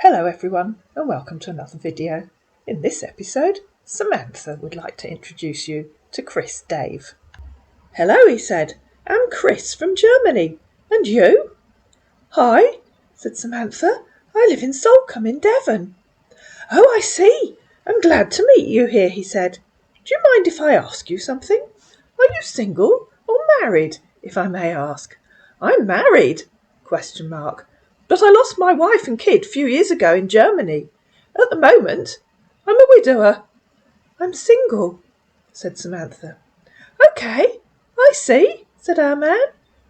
Hello everyone and welcome to another video. In this episode, Samantha would like to introduce you to Chris Dave. Hello, he said. I'm Chris from Germany. And you? Hi, said Samantha. I live in Salcombe in Devon. Oh, I see. I'm glad to meet you here, he said. Do you mind if I ask you something? Are you single or married, if I may ask? I'm married, ? But I lost my wife and kid a few years ago in Germany. At the moment, I'm a widower. I'm single, said Samantha. OK, I see, said our man.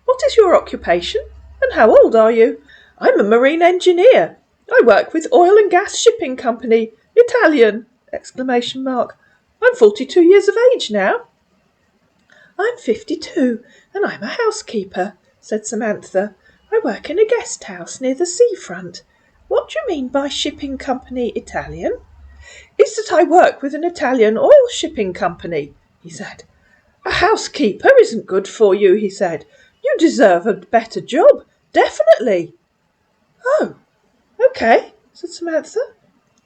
What is your occupation and how old are you? I'm a marine engineer. I work with oil and gas shipping company, Italian, ! I'm 42 years of age now. I'm 52 and I'm a housekeeper, said Samantha. I work in a guest house near the seafront. What do you mean by shipping company Italian? It's that I work with an Italian oil shipping company, he said. A housekeeper isn't good for you, he said. You deserve a better job, definitely. Oh, OK, said Samantha.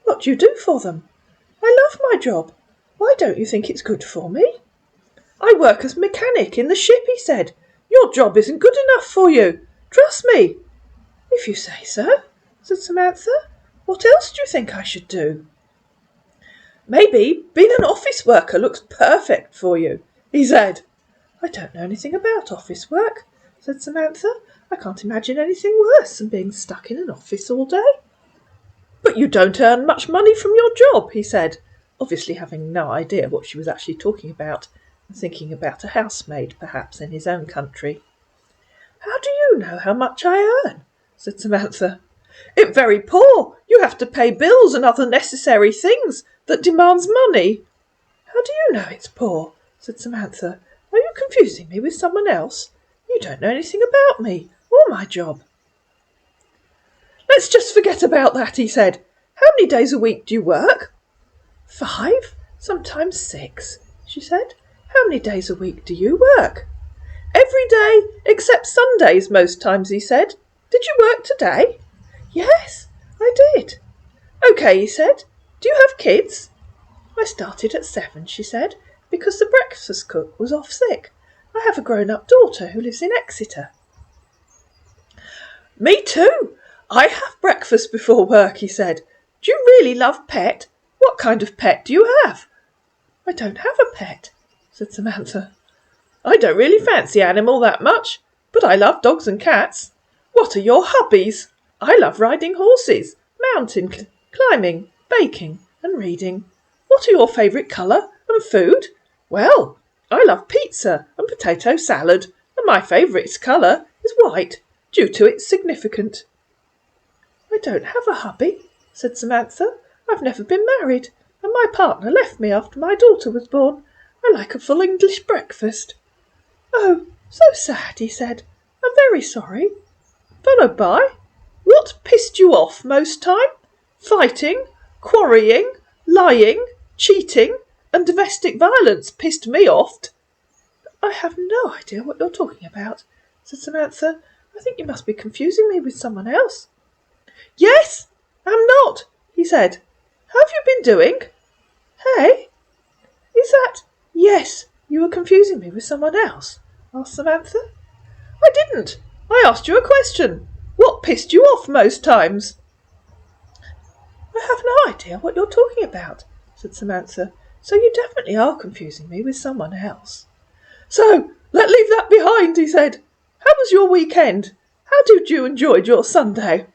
What do you do for them? I love my job. Why don't you think it's good for me? I work as mechanic in the ship, he said. Your job isn't good enough for you. Trust me. If you say so, said Samantha. What else do you think I should do? Maybe being an office worker looks perfect for you, he said. I don't know anything about office work, said Samantha. I can't imagine anything worse than being stuck in an office all day. But you don't earn much money from your job, he said, obviously having no idea what she was actually talking about, and thinking about a housemaid perhaps in his own country. How do you know how much I earn? Said Samantha. It's very poor. You have to pay bills and other necessary things that demands money. How do you know it's poor? Said Samantha. Are you confusing me with someone else? You don't know anything about me or my job. Let's just forget about that, he said. How many days a week do you work? 5, sometimes 6, she said. How many days a week do you work? Every day except Sundays most times, he said. Did you work today? Yes, I did. OK, he said. Do you have kids? I started at 7, she said, because the breakfast cook was off sick. I have a grown-up daughter who lives in Exeter. Me too. I have breakfast before work, he said. Do you really love pet? What kind of pet do you have? I don't have a pet, said Samantha. I don't really fancy animal that much, but I love dogs and cats. What are your hobbies? I love riding horses, mountain climbing, baking and reading. What are your favourite colour and food? Well, I love pizza and potato salad, and my favourite colour is white, due to its significance. I don't have a hubby, said Samantha. I've never been married, and my partner left me after my daughter was born. I like a full English breakfast. Oh, so sad, he said. I'm very sorry. Followed by, what pissed you off most time? Fighting, quarrying, lying, cheating, and domestic violence pissed me off. I have no idea what you're talking about, said Samantha. I think you must be confusing me with someone else. Yes, I'm not, he said. How have you been doing? Hey? Is that... Yes, you were confusing me with someone else, asked Samantha. I didn't. I asked you a question. What pissed you off most times? I have no idea what you're talking about, said Samantha. So you definitely are confusing me with someone else. So, let's leave that behind, he said. How was your weekend? How did you enjoy your Sunday?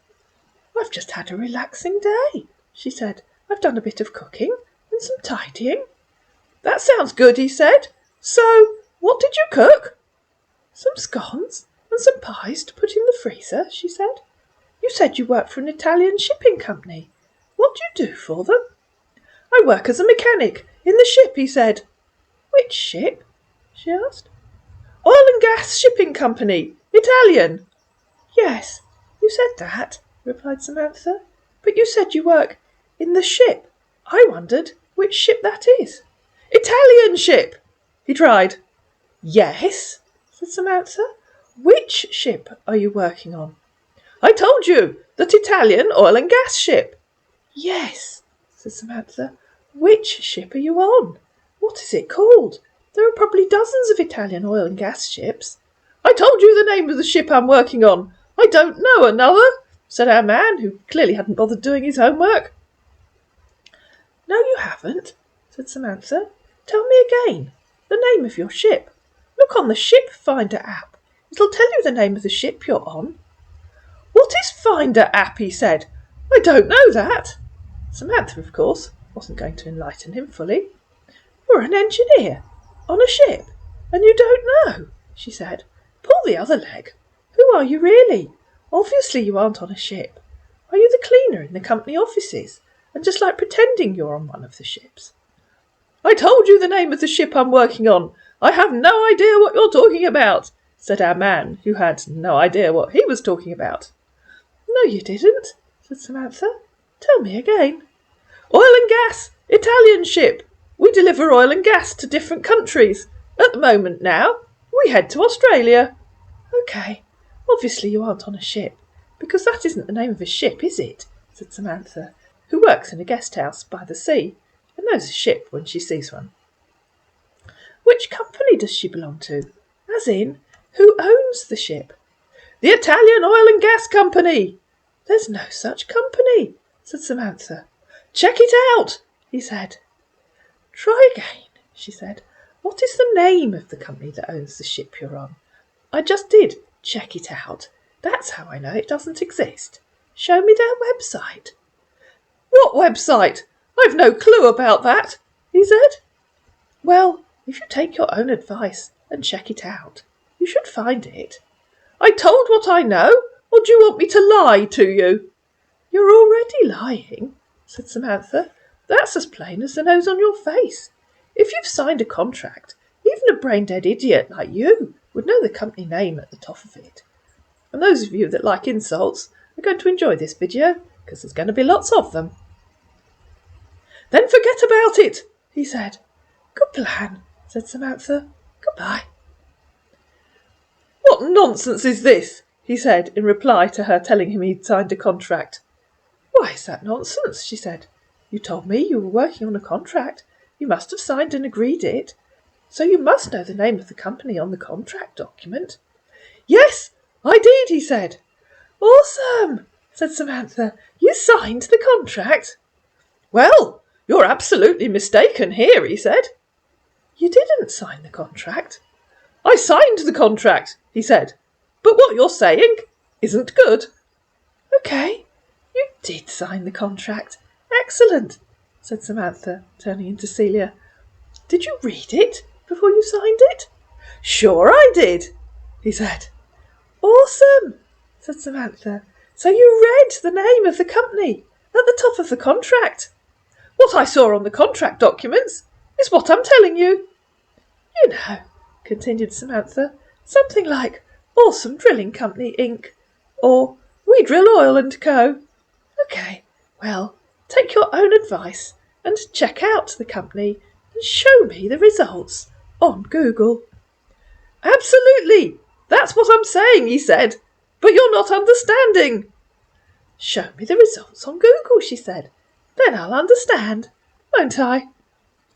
I've just had a relaxing day, she said. I've done a bit of cooking and some tidying. That sounds good, he said. So, what did you cook? Some scones and some pies to put in the freezer, she said. You said you work for an Italian shipping company. What do you do for them? I work as a mechanic in the ship, he said. Which ship? She asked. Oil and gas shipping company, Italian. Yes, you said that, replied Samantha. But you said you work in the ship. I wondered which ship that is. Italian ship, he tried. Yes, said Samantha. Which ship are you working on? I told you, that Italian oil and gas ship. Yes, said Samantha. Which ship are you on? What is it called? There are probably dozens of Italian oil and gas ships. I told you the name of the ship I'm working on. I don't know another, said our man, who clearly hadn't bothered doing his homework. No, you haven't, said Samantha. Tell me again. The name of your ship. Look on the Ship Finder app. It'll tell you the name of the ship you're on. What is Finder app? He said. I don't know that. Samantha, of course, wasn't going to enlighten him fully. You're an engineer on a ship, and you don't know, she said. Pull the other leg. Who are you really? Obviously you aren't on a ship. Are you the cleaner in the company offices, and just like pretending you're on one of the ships? I told you the name of the ship I'm working on. I have no idea what you're talking about, said our man, who had no idea what he was talking about. No, you didn't, said Samantha. Tell me again. Oil and gas, Italian ship. We deliver oil and gas to different countries. At the moment now, we head to Australia. OK, obviously you aren't on a ship, because that isn't the name of a ship, is it? Said Samantha, who works in a guest house by the sea and knows a ship when she sees one. Which company does she belong to? As in, who owns the ship? The Italian Oil and Gas Company. There's no such company, said Samantha. Check it out, he said. Try again, she said. What is the name of the company that owns the ship you're on? I just did check it out. That's how I know it doesn't exist. Show me their website. What website? I've no clue about that, he said. Well, if you take your own advice and check it out, you should find it. I told what I know, or do you want me to lie to you? You're already lying, said Samantha. That's as plain as the nose on your face. If you've signed a contract, even a brain-dead idiot like you would know the company name at the top of it. And those of you that like insults are going to enjoy this video, because there's going to be lots of them. Then forget about it, he said. Good plan, said Samantha. Goodbye. What nonsense is this? He said, in reply to her telling him he'd signed a contract. Why is that nonsense? She said. You told me you were working on a contract. You must have signed and agreed it. So you must know the name of the company on the contract document. Yes, I did, he said. Awesome, said Samantha. You signed the contract? Well, you're absolutely mistaken here, he said. You didn't sign the contract. I signed the contract, he said. But what you're saying isn't good. OK, you did sign the contract. Excellent, said Samantha, turning to Celia. Did you read it before you signed it? Sure I did, he said. Awesome, said Samantha. So you read the name of the company at the top of the contract. What I saw on the contract documents is what I'm telling you. You know, continued Samantha, something like Awesome Drilling Company, Inc. or We Drill Oil and Co. OK, well, take your own advice and check out the company and show me the results on Google. Absolutely, that's what I'm saying, he said, but you're not understanding. Show me the results on Google, she said. Then I'll understand, won't I?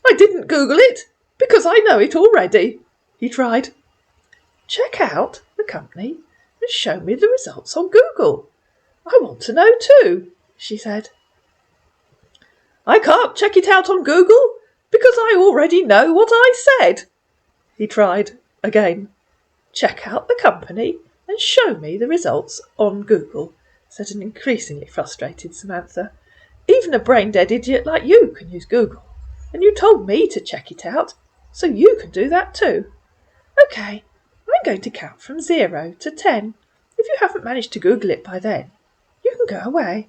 I didn't Google it, because I know it already, he tried. Check out the company and show me the results on Google. I want to know too, she said. I can't check it out on Google, because I already know what I said, he tried again. Check out the company and show me the results on Google, said an increasingly frustrated Samantha. Even a brain-dead idiot like you can use Google, and you told me to check it out, so you can do that too. OK, I'm going to count from 0 to 10. If you haven't managed to Google it by then, you can go away.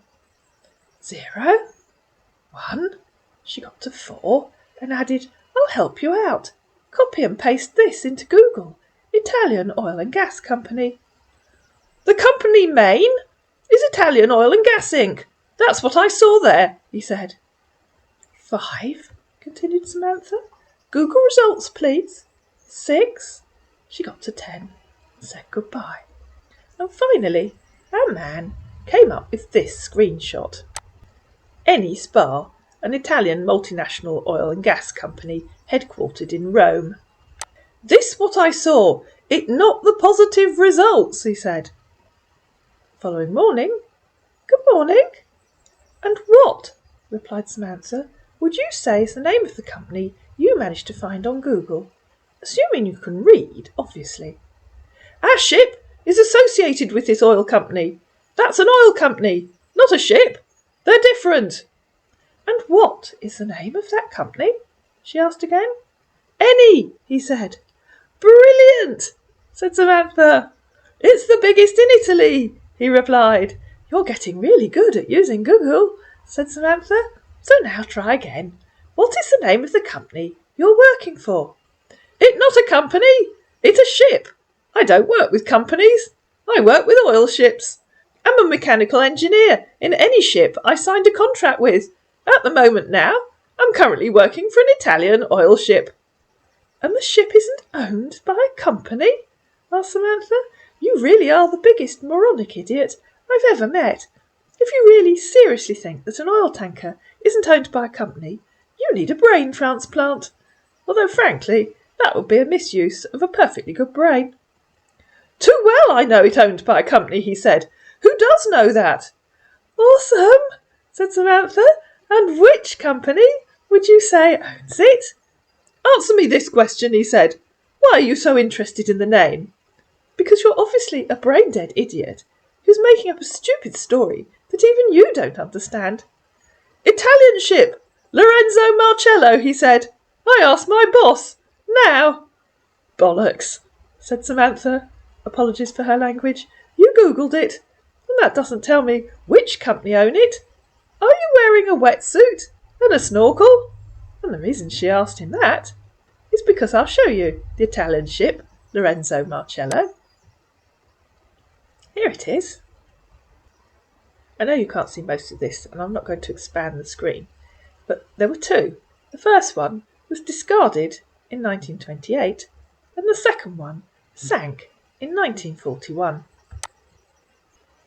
0, 1, she got to 4, then added, I'll help you out. Copy and paste this into Google. Italian Oil and Gas Company. The company name is Italian Oil and Gas Inc. That's what I saw there, he said. 5, continued Samantha. Google results, please. 6. She got to 10 and said goodbye. And finally, our man came up with this screenshot. Eni Spa, an Italian multinational oil and gas company headquartered in Rome. "This what I saw. It not the positive results," he said. Following morning, "Good morning." "And what," replied Samantha, "would you say is the name of the company you managed to find on Google? Assuming you can read, obviously." "Our ship is associated with this oil company. That's an oil company, not a ship. They're different." "And what is the name of that company?" she asked again. "Eni," he said. "Brilliant," said Samantha. "It's the biggest in Italy," he replied. "You're getting really good at using Google," said Samantha. "So now try again. What is the name of the company you're working for?" "It's not a company. It's a ship. I don't work with companies. I work with oil ships. I'm a mechanical engineer in any ship I signed a contract with. At the moment now, I'm currently working for an Italian oil ship." "And the ship isn't owned by a company?" asked Samantha. "You really are the biggest moronic idiot I've ever met. If you really seriously think that an oil tanker isn't owned by a company, you need a brain transplant. Although, frankly, that would be a misuse of a perfectly good brain." "Too well I know it owned by a company," he said. "Who does know that?" "Awesome," said Samantha. "And which company would you say owns it?" "Answer me this question," he said. "Why are you so interested in the name?" "Because you're obviously a brain-dead idiot who's making up a stupid story that even you don't understand." "Italian ship, Lorenzo Marcello," he said. "I asked my boss. Now." "Bollocks," said Samantha. Apologies for her language. "You Googled it, and that doesn't tell me which company own it. Are you wearing a wetsuit and a snorkel?" And the reason she asked him that is because I'll show you the Italian ship Lorenzo Marcello. Here it is. I know you can't see most of this, and I'm not going to expand the screen, but there were two. The first one was discarded in 1928, and the second one sank in 1941.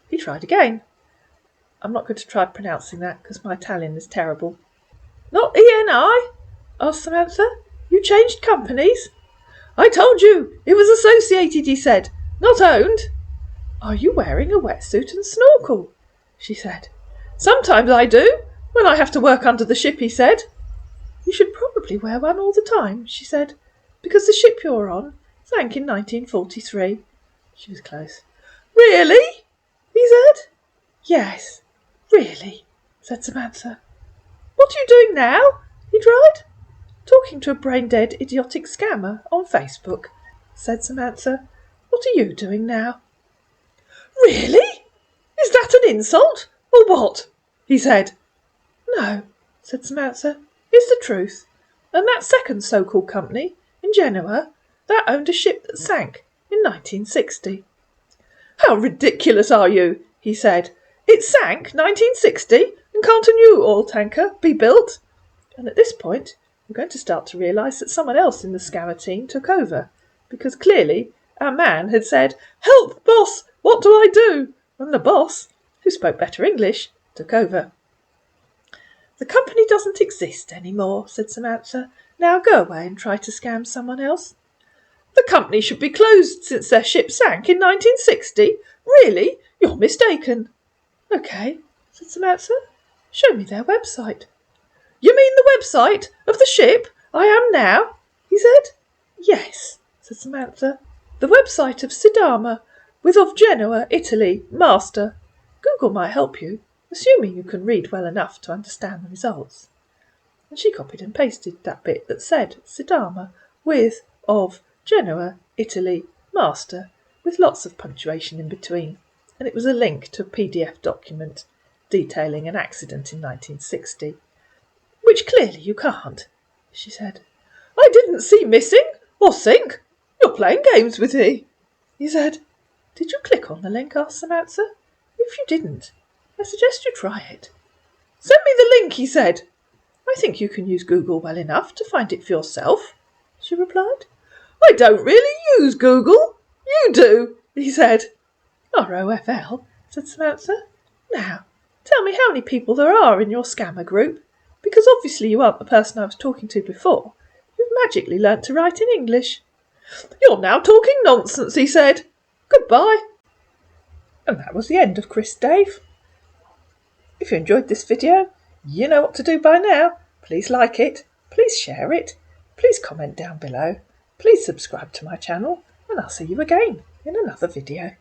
He tried again. I'm not going to try pronouncing that because my Italian is terrible. "Not Eni?" asked Samantha. "You changed companies?" "I told you it was associated," he said. "Not owned." "Are you wearing a wetsuit and snorkel?" she said. "Sometimes I do, when I have to work under the ship," he said. "You should probably wear one all the time," she said, "because the ship you're on sank in 1943. She was close. "Really?" he said. "Yes, really," said Samantha. "What are you doing now?" he cried. "Talking to a brain-dead, idiotic scammer on Facebook," said Samantha. "What are you doing now?" "Really? Is that an insult, or what?" he said. "No," said Samantha. "It's the truth. And that second so-called company in Genoa, that owned a ship that sank in 1960. "How ridiculous are you?" he said. "It sank 1960, and can't a new oil tanker be built?" And at this point, we're going to start to realise that someone else in the scammer team took over, because clearly our man had said, "Help, boss, what do I do?" And the boss, who spoke better English, took over. "The company doesn't exist anymore," said Samantha. "Now go away and try to scam someone else." "The company should be closed since their ship sank in 1960. Really? You're mistaken." "OK," said Samantha. "Show me their website." "You mean the website of the ship I am now?" he said. "Yes," said Samantha. "The website of Sidama, with of Genoa, Italy, master. Google might help you, assuming you can read well enough to understand the results." And she copied and pasted that bit that said Sidama, with, of, Genoa, Italy, master, with lots of punctuation in between, and it was a link to a PDF document detailing an accident in 1960. "Which clearly you can't," she said. "I didn't see missing or sink. You're playing games with me," he said. "Did you click on the link?" asked Samantha. "If you didn't, I suggest you try it." "Send me the link," he said. "I think you can use Google well enough to find it for yourself," she replied. "I don't really use Google. You do," he said. ROFL said Samantha. "Now, tell me how many people there are in your scammer group, because obviously you aren't the person I was talking to before. You've magically learnt to write in English." "You're now talking nonsense," he said. "Goodbye." And that was the end of Chris Dave. If you enjoyed this video, you know what to do by now. Please like it, please share it, please comment down below, please subscribe to my channel, and I'll see you again in another video.